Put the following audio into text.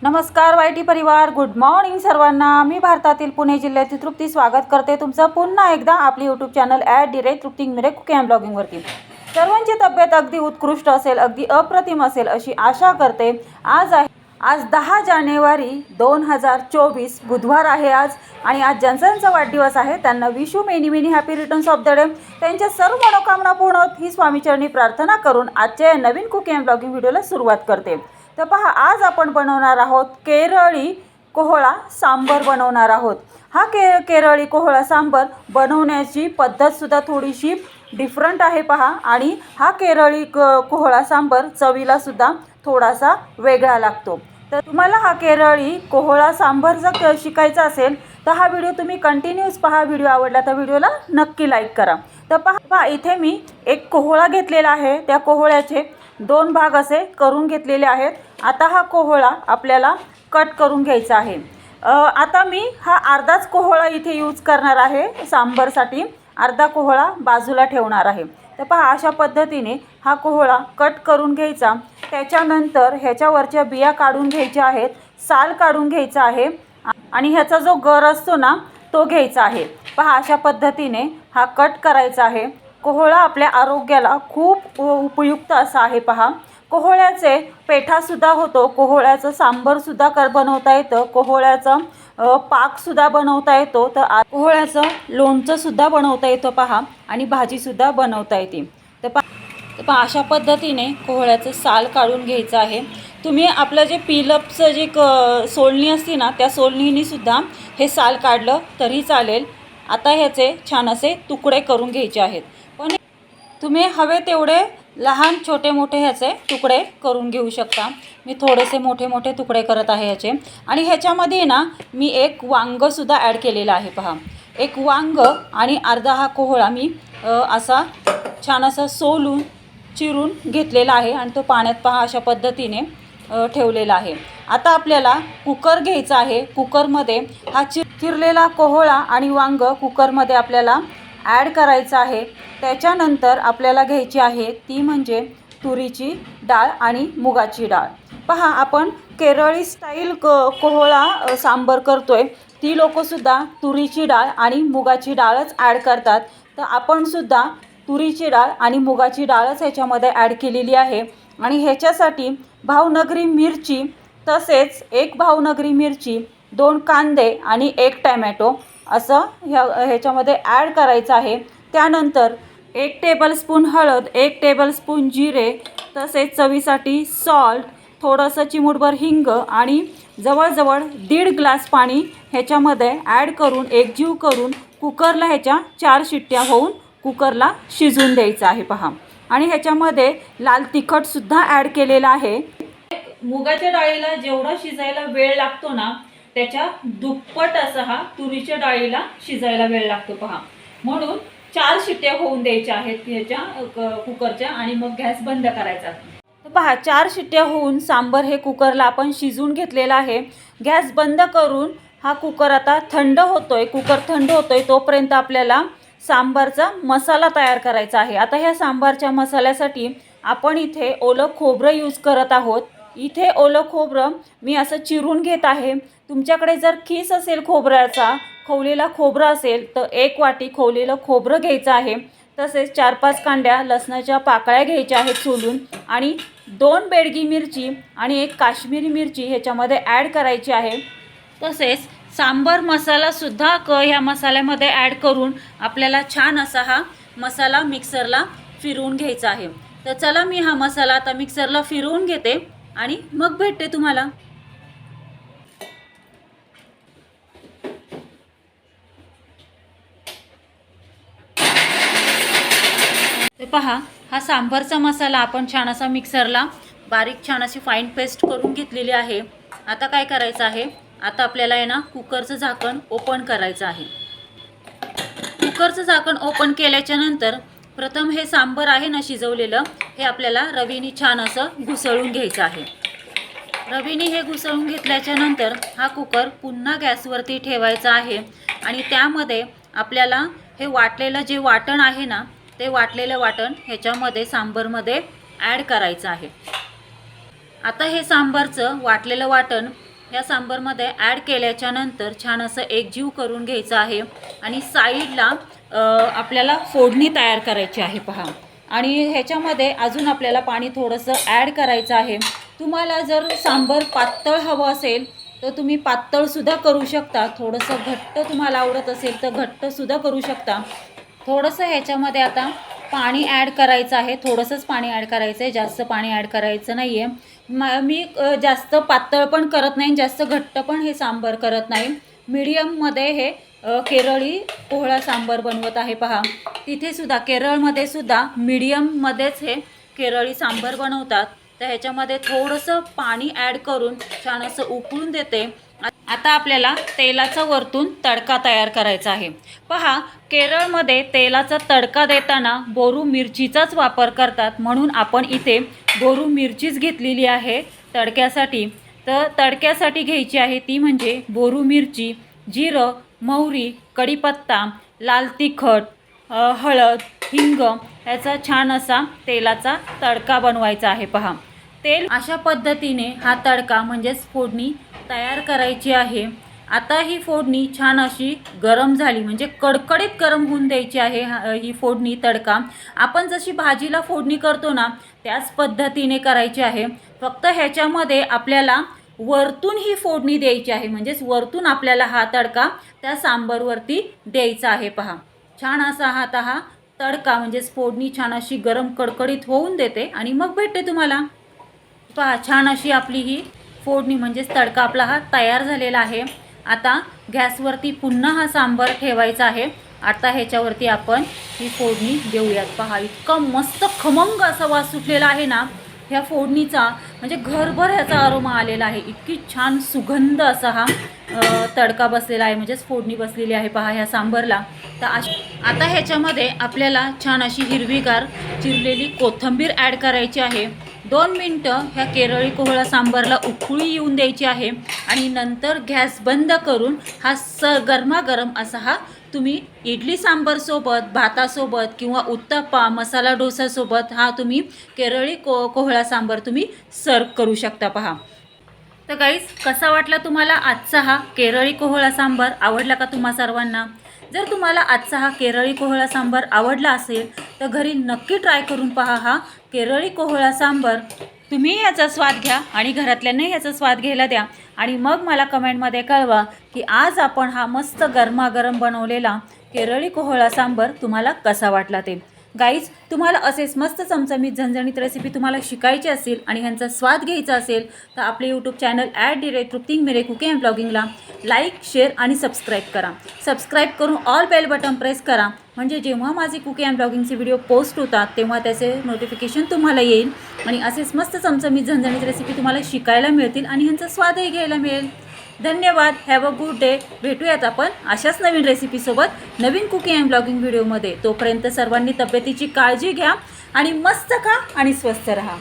नमस्कार वायटी परिवार, good morning सर्वांना। मी भारतातील पुणे जिल्ह्यातील तृप्ती स्वागत करते तुमचं पुन्हा एकदा आपली यूट्यूब चॅनल @तृप्ती मिरे कुकिंग अँड ब्लॉगिंगवरती। सर्वांची तब्येत अगदी उत्कृष्ट असेल, अगदी अप्रतिम असेल अशी आशा करते। आज 10 जानेवारी 2024 बुधवार आहे आज, आणि आज ज्यांचा वाढदिवस आहे त्यांना wish you many many happy returns of the day. त्यांच्या सर्व मनोकामना पूर्ण होत ही स्वामीचरणी प्रार्थना करून आजच्या नवीन कुकिंग अँड ब्लॉगिंग व्हिडिओला सुरुवात करते। तर पहा, आज आपण बनवणार आहोत केरळी कोहळा सांबर बनवणार आहोत। हा केरळी कोहळा सांबर बनवण्याची पद्धतसुद्धा थोडीशी डिफरंट आहे पहा, आणि हा केरळी कोहळा सांबर चवीलासुद्धा थोडासा वेगळा लागतो। तर तुम्हाला हा केरळी कोहळा सांबर जर शिकायचा असेल तर हा व्हिडिओ तुम्ही कंटिन्यूस पहा। व्हिडिओ आवडला तर व्हिडिओला नक्की लाईक करा। तर पहा इथे मी एक कोहळा घेतलेला आहे, त्या कोहळ्याचे 2 भाग असे करून घेतलेले आहेत। आता हा कोहळा आपल्याला कट करून घ्यायचा आहे। आता मी हा अर्धाच कोहळा इथे यूज करणार आहे सांबरसाठी, अर्धा कोहळा बाजूला ठेवणार आहे। तर पहा, अशा पद्धतीने हा कोहळा कट करून घ्यायचा। त्याच्यानंतर ह्याच्यावरच्या बिया काढून घ्यायच्या आहेत, साल काढून घ्यायचा आहे, आणि ह्याचा जो गर असतो ना तो घ्यायचा आहे। पहा, अशा पद्धतीने हा कट करायचा आहे। कोहळा आपल्या आरोग्याला खूप उपयुक्त असा आहे। पहा, कोहळ्याचे पेठासुद्धा होतो, कोहळ्याचं सांबरसुद्धा बनवता येतं, कोहळ्याचं पाकसुद्धा बनवता येतो, तर कोहळ्याचं लोणचंसुद्धा बनवता येतं पहा, आणि भाजीसुद्धा बनवता येते। तर पहा अशा पद्धतीने कोहळ्याचं साल काढून घ्यायचं आहे। तुम्ही आपलं जे पिलअपचं जे सोलणी असते ना त्या सोलणीनेसुद्धा हे साल काढलं तरी चालेल। आता ह्याचे छान असे तुकडे करून घ्यायचे आहेत, पण तुम्ही हवे तेवढे लहान छोटे मोठे ह्याचे तुकडे करून घेऊ शकता। मी थोडेसे मोठे मोठे तुकडे करत आहे ह्याचे, आणि ह्याच्यामध्ये ना मी एक वांगंसुद्धा ॲड केलेलं आहे। पहा, एक वांग आणि अर्धा हा कोहळा मी असा छान असा सोलून चिरून घेतलेला आहे, आणि तो पाण्यात पहा अशा पद्धतीने ठेवलेला आहे। आता आपल्याला कुकर घ्यायचा आहे। कुकरमध्ये हा चिरलेला कोहळा आणि वांग कुकरमध्ये आपल्याला ॲड करायचा आहे। त्याच्यानंतर आपल्याला घ्यायची आहे ती म्हणजे तुरीची डाळ आणि मुगाची डाळ। पहा, आपण केरळी स्टाईल कोहळा सांबर करतोय, ती लोकंसुद्धा तुरीची डाळ आणि मुगाची डाळच ॲड करतात। तर आपणसुद्धा तुरीची डाळ आणि मुगाची डाळच ह्याच्यामध्ये ॲड केलेली आहे। आणि ह्याच्यासाठी भावनगरी मिरची, तसेच 1 भावनगरी मिरची, 2 कांदे आणि 1 टॅमॅटो असं ह्याच्यामध्ये ॲड करायचं आहे। त्यानंतर 1 टेबलस्पून हळद, 1 टेबलस्पून जिरे, तसेच चवीसाठी सॉल्ट, थोडंसं चिमूटभर हिंग, आणि जवळजवळ 1.5 ग्लास पाणी ह्याच्यामध्ये ॲड करून एकजीव करून कुकरला ह्याच्या 4 शिट्ट्या होऊन कुकरला शिजवून द्यायचं आहे। पहा, आणि ह्याच्यामध्ये लाल तिखटसुद्धा ॲड केलेलं आहे। मुगाच्या डाळीला जेवढा शिजायला वेळ लागतो ना त्याच्या दुप्पट असा हा तुरीच्या डाळीला शिजायला वेळ लागतो। पहा, म्हणून 4 शिट्ट्या होऊन द्यायच्या आहेत ह्याच्या कुकरच्या, आणि मग गॅस बंद करायचा। तर पहा, 4 शिट्ट्या होऊन सांबर हे कुकरला आपण शिजवून घेतलेलं आहे। गॅस बंद करून हा कुकर आता थंड होतोय, कुकर थंड होतोय तोपर्यंत आपल्याला सांबारचा मसाला तयार करायचा आहे। आता ह्या सांबारच्या मसाल्यासाठी आपण इथे ओलं खोबरं यूज करत आहोत। इथे ओलं खोबरं मी असं चिरून घेत आहे। तुमच्याकडे जर खीस असेल खोबऱ्याचा, खवलेला खोबरं असेल तर 1 वाटी खवलेलं खोबरं घ्यायचं आहे। तसेच 4-5 कांड्या लसणाच्या पाकळ्या घ्यायच्या आहेत सोलून, आणि 2 बेडगी मिरची आणि 1 काश्मीरी मिरची ह्याच्यामध्ये ॲड करायची आहे। तसेच सांबर मसालासुद्धा ह्या मसाल्यामध्ये ॲड करून आपल्याला छान असा हा मसाला मिक्सरला फिरवून घ्यायचा आहे। तर चला, मी हा मसाला आता मिक्सरला फिरवून घेते आणि मग भेटते तुम्हाला। तर पहा, हा सांबरचा मसाला आपण छान असा मिक्सरला बारीक छान अशी फाईन पेस्ट करून घेतलेली आहे। आता काय करायचं आहे, आता आपल्याला आहे ना कुकरचं झाकण ओपन करायचं आहे। कुकरचं झाकण ओपन केल्याच्या नंतर प्रथम हे सांबर आहे ना शिजवलेलं, हे आपल्याला रवीने छान असं घुसळून घ्यायचं आहे। रवीने हे घुसळून घेतल्याच्या नंतर हा कुकर पुन्हा गॅसवरती ठेवायचा आहे, आणि त्यामध्ये आपल्याला हे वाटलेलं जे वाटण आहे ना ते वाटलेलं वाटण ह्याच्यामध्ये सांबरमध्ये ॲड करायचं आहे। आता हे सांबरचं वाटलेलं वाटण या सांबारमध्ये ॲड केल्याच्या नंतर छान असं एकजीव करून घ्यायचं आहे आणि साईडला आपल्याला फोडणी तयार करायची आहे पहा। आणि ह्याच्यामध्ये अजून आपल्याला पाणी थोडंसं ॲड करायचं आहे। तुम्हाला जर सांबार पातळ हवं असेल तर तुम्ही पातळसुद्धा करू शकता, थोडंसं घट्ट तुम्हाला आवडत असेल तर घट्टसुद्धा करू शकता। थोडंसं ह्याच्यामध्ये आता पाणी ॲड करायचं आहे, थोडंसंच पाणी ॲड करायचं आहे, जास्त पाणी ॲड करायचं नाही आहे। मी जास्त पातळ पण करत नाही, जास्त घट्ट पण हे सांबार करत नाही, मीडियममध्ये हे केरळी कोहळा सांबार बनवत आहे पहा। तिथेसुद्धा केरळमध्ये सुद्धा मीडियममध्येच हे केरळी सांबार बनवतात। तर ह्याच्यामध्ये थोडंसं पाणी ॲड करून छान असं उकळून देते। आता आपल्याला तेलाचा वरतून तडका तयार करायचा आहे पहा। केरळमध्ये तेलाचा तडका देताना बोरू मिरचीचाच वापर करतात, म्हणून आपण इथे बोरू मिरचीच घेतलेली आहे तडक्यासाठी। तर तडक्यासाठी घ्यायची आहे ती म्हणजे बोरू मिरची, जिरं, मोहरी, कढीपत्ता, लाल तिखट, हळद, हिंग याचा छान असा तेलाचा तडका बनवायचा आहे पहा। तेल अशा पद्धतीने हा तडका म्हणजेच फोडणी तयार करायची आहे। आता ही फोडणी छान अशी गरम झाली म्हणजे कडकडीत गरम होऊन द्यायची आहे। ही फोडणी तडका आपण जशी भाजीला फोडणी करतो ना त्याच पद्धतीने करायची आहे, फक्त ह्याच्यामध्ये आपल्याला वरतून ही फोडणी द्यायची आहे, म्हणजेच वरतून आपल्याला हा तडका त्या सांबारवरती द्यायचा आहे पहा। छान असा हा तडका म्हणजेच फोडणी छान अशी गरम कडकडीत होऊन देते आणि मग भेटते तुम्हाला पहा। छान अशी आपली ही फोडणी म्हणजेच तडका आपला हा तयार झालेला आहे। आता गॅसवरती पुन्हा हा सांबार ठेवायचा आहे। आता ह्याच्यावरती आपण ही फोडणी देऊयात पहा। इतका मस्त खमंग असा वास सुटलेला आहे ना ह्या फोडणीचा, म्हणजे घरभर ह्याचा अरोमा आलेला आहे। इतकी छान सुगंध असा हा तडका बसलेला आहे, म्हणजेच फोडणी बसलेली आहे पहा ह्या सांबारला। तर आता ह्याच्यामध्ये आपल्याला छान अशी हिरवीगार चिरलेली कोथिंबीर ॲड करायची आहे। 2 मिनटं ह्या केरळी कोहळा सांबारला उकळी येऊन द्यायची आहे आणि नंतर गॅस बंद करून हा गरमागरम असा हा तुम्ही इडली सांबारसोबत, भातासोबत किंवा उत्तप्पा, मसाला डोसासोबत हा तुम्ही केरळी कोहळा सांबार तुम्ही सर्व करू शकता पहा। तर गाईज, कसा वाटला तुम्हाला आजचा हा केरळी कोहळा सांबार? आवडला का तुम्हा सर्वांना? जर तुम्हाला आजचा हा केरळी कोहळा सांबार आवडला असेल तर घरी नक्की ट्राय करून पहा हा केरळी कोहळा सांबार। तुम्ही याचा स्वाद घ्या आणि घरातल्यांनाही याचा स्वाद घ्यायला द्या आणि मग मला कमेंटमध्ये कळवा की आज आपण हा मस्त गरमागरम बनवलेला केरळी कोहळा सांबार तुम्हाला कसा वाटला ते। गाईज, तुम्हाला असेच मस्त चमचमीत झणझणीत रेसिपी तुम्हाला शिकायची असेल आणि ह्यांचा स्वाद घ्यायचा असेल तर आपले यूट्यूब चॅनल @तृप्ती मिरे कुकिंग अँड ब्लॉगिंगला लाईक, शेअर आणि सबस्क्राईब करा। सबस्क्राईब करून ऑल बेल बटन प्रेस करा, म्हणजे जेव्हा माझे कुकिंग अँड ब्लॉगिंगचे व्हिडिओ पोस्ट होतात तेव्हा त्याचे नोटिफिकेशन तुम्हाला येईल आणि असेच मस्त चमचमीत झणझणीत रेसिपी तुम्हाला शिकायला मिळतील आणि ह्यांचा स्वादही घ्यायला मिळेल। धन्यवाद। Have a good day. भेटूयात आपण अशाच नवीन रेसिपीसोबत नवीन कुकिंग अँड ब्लॉगिंग व्हिडिओमध्ये। तोपर्यंत सर्वांनी तब्येतीची काळजी घ्या आणि मस्त खा आणि स्वस्थ रहा।